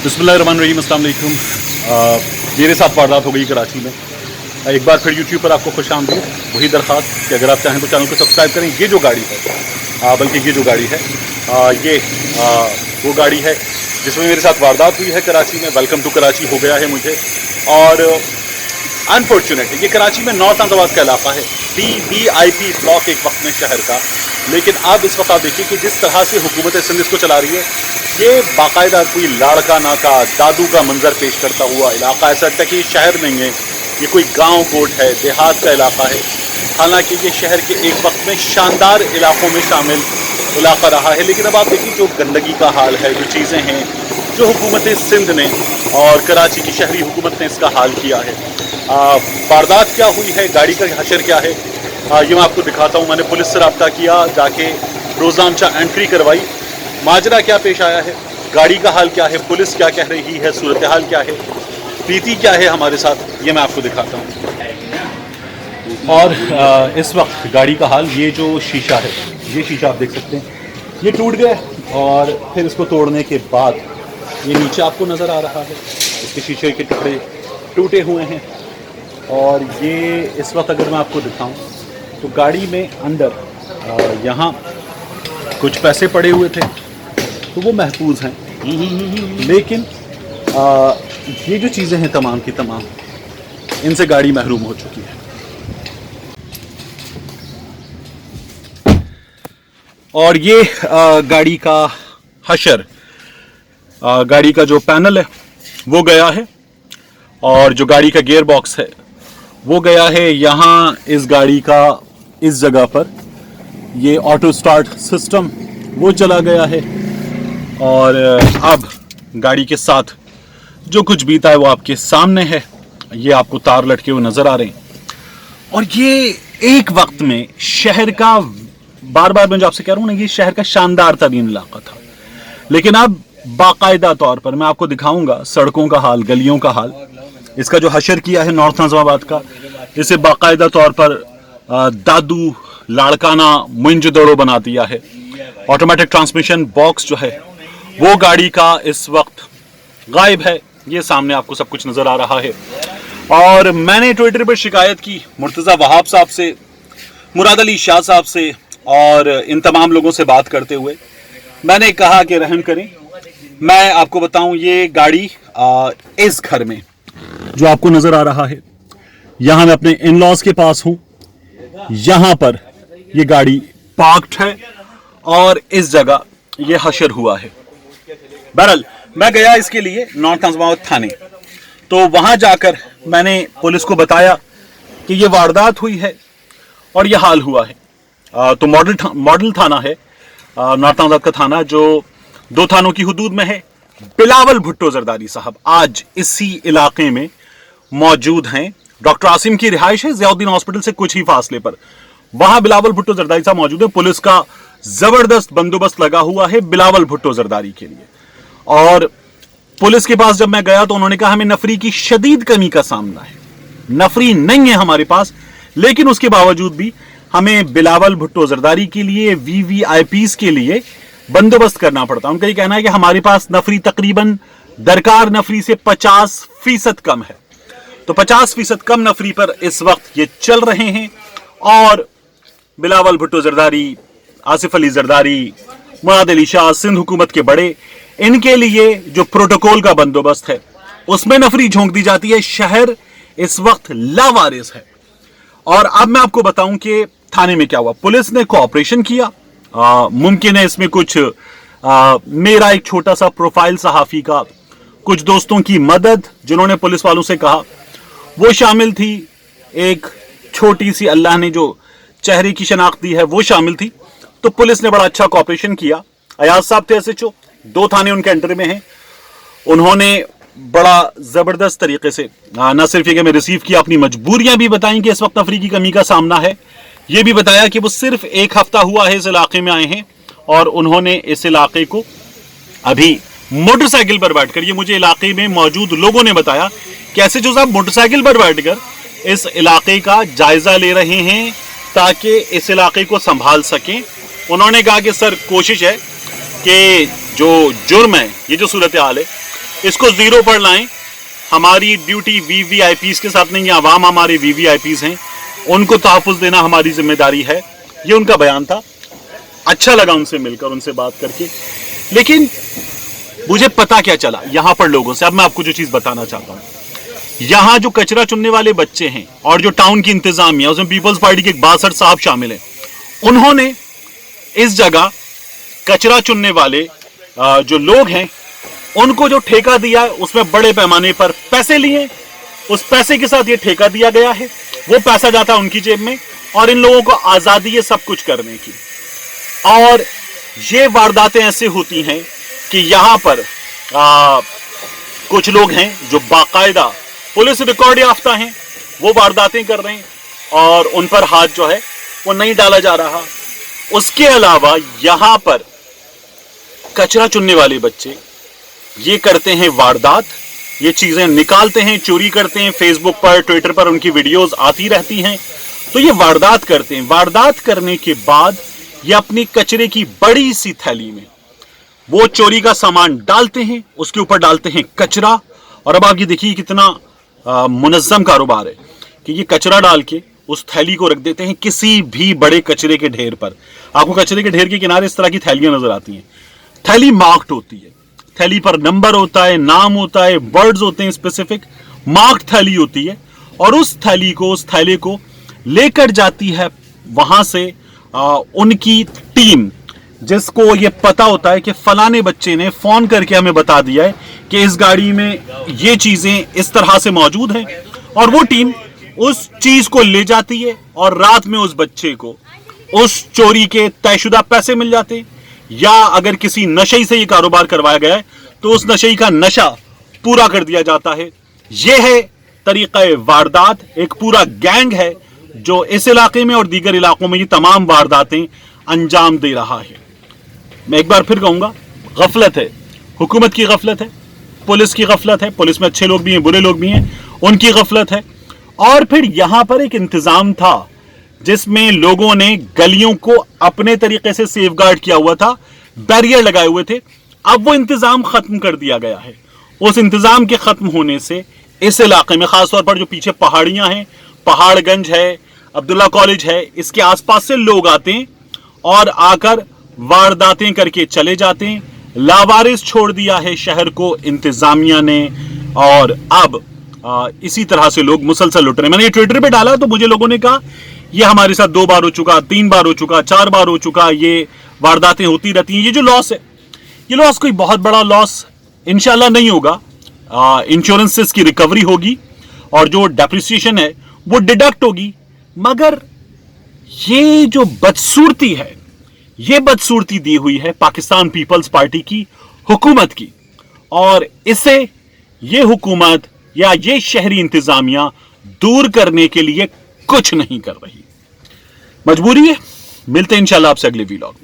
बिस्मिल्लाहिर्रहमानिर्रहीम, अस्सलाम वालेकुम। मेरे साथ वारदात हो गई कराची में। एक बार फिर यूट्यूब पर आपको खुश आमदीद। वही दरख्वास्त कि अगर आप चाहें तो चैनल को सब्सक्राइब करें। ये जो गाड़ी है बल्कि ये जो गाड़ी है ये वो गाड़ी है जिसमें मेरे साथ वारदात हुई है कराची में। वेलकम टू कराची हो गया है मुझे। और अनफॉर्चुनेट ये कराची में नॉर्थ अंदाबाद का इलाका है, PBIP ब्लॉक एक वक्त में शहर का। लेकिन अब इस वक्त आप देखिए कि जिस तरह से हुकूमत सिंध इसको चला रही है, ये बाकायदा कोई लाड़का नाका दादू का मंजर पेश करता हुआ इलाका। ऐसा लगता है कि ये शहर नहीं है, ये कोई गांव गोट है, देहात का इलाका है। हालांकि ये शहर के एक वक्त में शानदार इलाकों में शामिल इलाका रहा है। लेकिन अब आप देखिए जो गंदगी का हाल है, जो चीज़ें हैं जो हुकूमत सिंध ने और कराची की शहरी हुकूमत ने इसका हाल किया है। वारदात क्या हुई है, गाड़ी का हशर क्या है, ये मैं आपको दिखाता हूँ। मैंने पुलिस से रब्ता किया, जाके रोज़ामचा एंट्री करवाई। माजरा क्या पेश आया है, गाड़ी का हाल क्या है, पुलिस क्या कह रही है, सूरत हाल क्या है, प्रीति क्या है हमारे साथ, ये मैं आपको दिखाता हूँ। और इस वक्त गाड़ी का हाल, ये जो शीशा है, ये शीशा आप देख सकते हैं, ये टूट गया। और फिर इसको तोड़ने के बाद ये नीचे आपको नज़र आ रहा है, इसके शीशे के टुकड़े टूटे हुए हैं। और ये इस वक्त अगर मैं आपको दिखाऊं तो गाड़ी में अंदर यहाँ कुछ पैसे पड़े हुए थे तो वो महफूज हैं। लेकिन ये जो चीज़ें हैं तमाम की तमाम, इनसे गाड़ी महरूम हो चुकी है। और ये गाड़ी का हशर, गाड़ी का जो पैनल है वो गया है, और जो गाड़ी का गियर बॉक्स है वो गया है। यहाँ इस गाड़ी का इस जगह पर ये ऑटो स्टार्ट सिस्टम वो चला गया है। और अब गाड़ी के साथ जो कुछ बीता है वो आपके सामने है। ये आपको तार लटके हुए नज़र आ रहे हैं। और ये एक वक्त में शहर का, बार बार मैं जो आपसे कह रहा हूँ ना, ये शहर का शानदार तरीन इलाका था। लेकिन अब बाकायदा तौर पर मैं आपको दिखाऊंगा सड़कों का हाल, गलियों का हाल। इसका जो हशर किया है नॉर्थ नज़ाबाद का, इसे बाकायदा तौर पर दादू लाड़काना मुंजदड़ो बना दिया है। ऑटोमेटिक ट्रांसमिशन बॉक्स जो है वो गाड़ी का इस वक्त गायब है। ये सामने आपको सब कुछ नज़र आ रहा है। और मैंने ट्विटर पर शिकायत की मुर्तज़ा वहाब साहब से, मुराद अली शाह साहब से, और इन तमाम लोगों से बात करते हुए मैंने कहा कि रहम करें। मैं आपको बताऊं, ये गाड़ी इस घर में जो आपको नजर आ रहा है, यहां मैं अपने इन लॉज के पास हूं। यहां पर ये गाड़ी पार्क्ड है और इस जगह ये हशर हुआ है। बहरहाल मैं गया इसके लिए नॉर्थ नज़ाबाद थाने, तो वहां जाकर मैंने पुलिस को बताया कि ये वारदात हुई है और ये हाल हुआ है। तो मॉडल थाना है नॉर्थ नज़ाबाद का थाना, जो दो थानों की हुदूद में है। बिलावल भुट्टो जरदारी साहब आज इसी इलाके में मौजूद हैं। डॉक्टर आसिम की रिहाइश है ज़ियाउद्दीन हॉस्पिटल से कुछ ही फासले पर, वहां बिलावल भुट्टो जरदारी साहब मौजूद है। पुलिस का जबरदस्त बंदोबस्त लगा हुआ है बिलावल भुट्टो जरदारी के लिए। और पुलिस के पास जब मैं गया तो उन्होंने कहा हमें नफरी की शदीद कमी का सामना है, नफरी नहीं है हमारे पास, लेकिन उसके बावजूद भी हमें बिलावल भुट्टो जरदारी के लिए, VVIPs के लिए बंदोबस्त करना पड़ता है। उनका ये कहना है कि हमारे पास नफरी तकरीबन दरकार नफरी से 50% कम है। तो 50% कम नफरी पर इस वक्त ये चल रहे हैं। और बिलावल भुट्टो जरदारी, आसिफ अली जरदारी, मुराद अली शाह, सिंध हुकूमत के बड़े, इनके लिए जो प्रोटोकॉल का बंदोबस्त है उसमें नफरी झोंक दी जाती है। शहर इस वक्त लावारिस है। और अब मैं आपको बताऊं कि थाने में क्या हुआ। पुलिस ने कोऑपरेशन किया। मुमकिन है इसमें कुछ मेरा एक छोटा सा प्रोफाइल सहाफी का, कुछ दोस्तों की मदद जिन्होंने पुलिस वालों से कहा, वो शामिल थी। एक छोटी सी अल्लाह ने जो चेहरे की शनाख्त दी है वो शामिल थी। तो पुलिस ने बड़ा अच्छा कोऑपरेशन किया। अयाज साहब थे SHO, 2 थाने उनके अंडर में हैं। उन्होंने बड़ा ज़बरदस्त तरीके से न सिर्फ ये कि मैं रिसीव किया, अपनी मजबूरियां भी बताई कि इस वक्त नफरी की कमी का सामना है। ये भी बताया कि वो सिर्फ 1 हफ्ता हुआ है इस इलाके में आए हैं, और उन्होंने इस इलाके को अभी मोटरसाइकिल पर बैठकर, ये मुझे इलाके में मौजूद लोगों ने बताया कि SHO साहब मोटरसाइकिल पर बैठकर इस इलाके का जायजा ले रहे हैं ताकि इस इलाके को संभाल सकें। उन्होंने कहा कि सर कोशिश है कि जो जुर्म है, ये जो सूरत हाल है, इसको जीरो पर लाएं। हमारी ड्यूटी वीवीआईपीज के साथ नहीं है, आवाम हमारे वीवीआईपीज हैं, उनको तहफ़्फ़ुज़ देना हमारी जिम्मेदारी है। ये उनका बयान था, अच्छा लगा उनसे मिलकर, उनसे बात करके। लेकिन मुझे पता क्या चला यहां पर लोगों से, अब मैं आपको जो चीज बताना चाहता हूं, यहां जो कचरा चुनने वाले बच्चे हैं और जो टाउन की इंतजामिया, उसमें पीपल्स पार्टी के 62 साहब शामिल हैं, उन्होंने इस जगह कचरा चुनने वाले जो लोग हैं उनको जो ठेका दिया है उसमें बड़े पैमाने पर पैसे लिए। उस पैसे के साथ ये ठेका दिया गया है, वो पैसा जाता है उनकी जेब में और इन लोगों को आजादी है सब कुछ करने की। और ये वारदातें ऐसे होती हैं कि यहां पर कुछ लोग हैं जो बाकायदा पुलिस रिकॉर्ड याफ्ता हैं, वो वारदातें कर रहे हैं और उन पर हाथ जो है वो नहीं डाला जा रहा। उसके अलावा यहां पर कचरा चुनने वाले बच्चे ये करते हैं वारदात, ये चीजें निकालते हैं, चोरी करते हैं, फेसबुक पर ट्विटर पर उनकी वीडियोस आती रहती हैं, तो ये वारदात करते हैं। वारदात करने के बाद ये अपनी कचरे की बड़ी सी थैली में वो चोरी का सामान डालते हैं, उसके ऊपर डालते हैं कचरा। और अब आप ये देखिए कितना मुनज्जम कारोबार है कि ये कचरा डाल के उस थैली को रख देते हैं किसी भी बड़े कचरे के ढेर पर। आपको कचरे के ढेर के किनारे इस तरह की थैलियां नजर आती हैं, थैली मार्क्ड होती है, थैली पर नंबर होता है, नाम होता है, वर्ड्स होते हैं स्पेसिफिक, मार्क्ड थैली होती है। और उस थैली को लेकर जाती है वहां से उनकी टीम, जिसको ये पता होता है कि फलाने बच्चे ने फोन करके हमें बता दिया है कि इस गाड़ी में ये चीजें इस तरह से मौजूद हैं, और वो टीम उस चीज को ले जाती है और रात में उस बच्चे को उस चोरी के तयशुदा पैसे मिल जाते हैं। या अगर किसी नशे से ये कारोबार करवाया गया है तो उस नशे का नशा पूरा कर दिया जाता है। यह है तरीका वारदात, एक पूरा गैंग है जो इस इलाके में और दीगर इलाकों में ये तमाम वारदातें अंजाम दे रहा है। मैं एक बार फिर कहूंगा, गफलत है, हुकूमत की गफलत है, पुलिस की गफलत है, पुलिस में अच्छे लोग भी हैं, बुरे लोग भी हैं, उनकी गफलत है। और फिर यहां पर एक इंतजाम था जिसमें लोगों ने गलियों को अपने तरीके से सेफगार्ड किया हुआ था, बैरियर लगाए हुए थे। अब वो इंतजाम खत्म कर दिया गया है। उस इंतजाम के खत्म होने से इस इलाके में खासतौर पर जो पीछे पहाड़ियां हैं, पहाड़गंज है, अब्दुल्ला कॉलेज है, इसके आसपास से लोग आते हैं और आकर वारदातें करके चले जाते हैं। लावारिस छोड़ दिया है शहर को इंतजामिया ने, और अब इसी तरह से लोग मुसलसल लुट रहे हैं। मैंने ये ट्विटर पे डाला तो मुझे लोगों ने कहा ये हमारे साथ 2 बार हो चुका, 3 बार हो चुका, 4 बार हो चुका, ये वारदातें होती रहती हैं। ये जो लॉस है, ये लॉस कोई बहुत बड़ा लॉस इंशाल्लाह नहीं होगा। इंश्योरेंस से इसकी रिकवरी होगी और जो डेप्रिसिएशन है वो डिडक्ट होगी। मगर ये जो बदसूरती है, ये बदसूरती दी हुई है पाकिस्तान पीपल्स पार्टी की हुकूमत की, और इसे ये हुकूमत या ये शहरी इंतजामिया दूर करने के लिए कुछ नहीं कर रही। मजबूरी है। मिलते हैं इंशाल्लाह आपसे अगले वीलॉग में।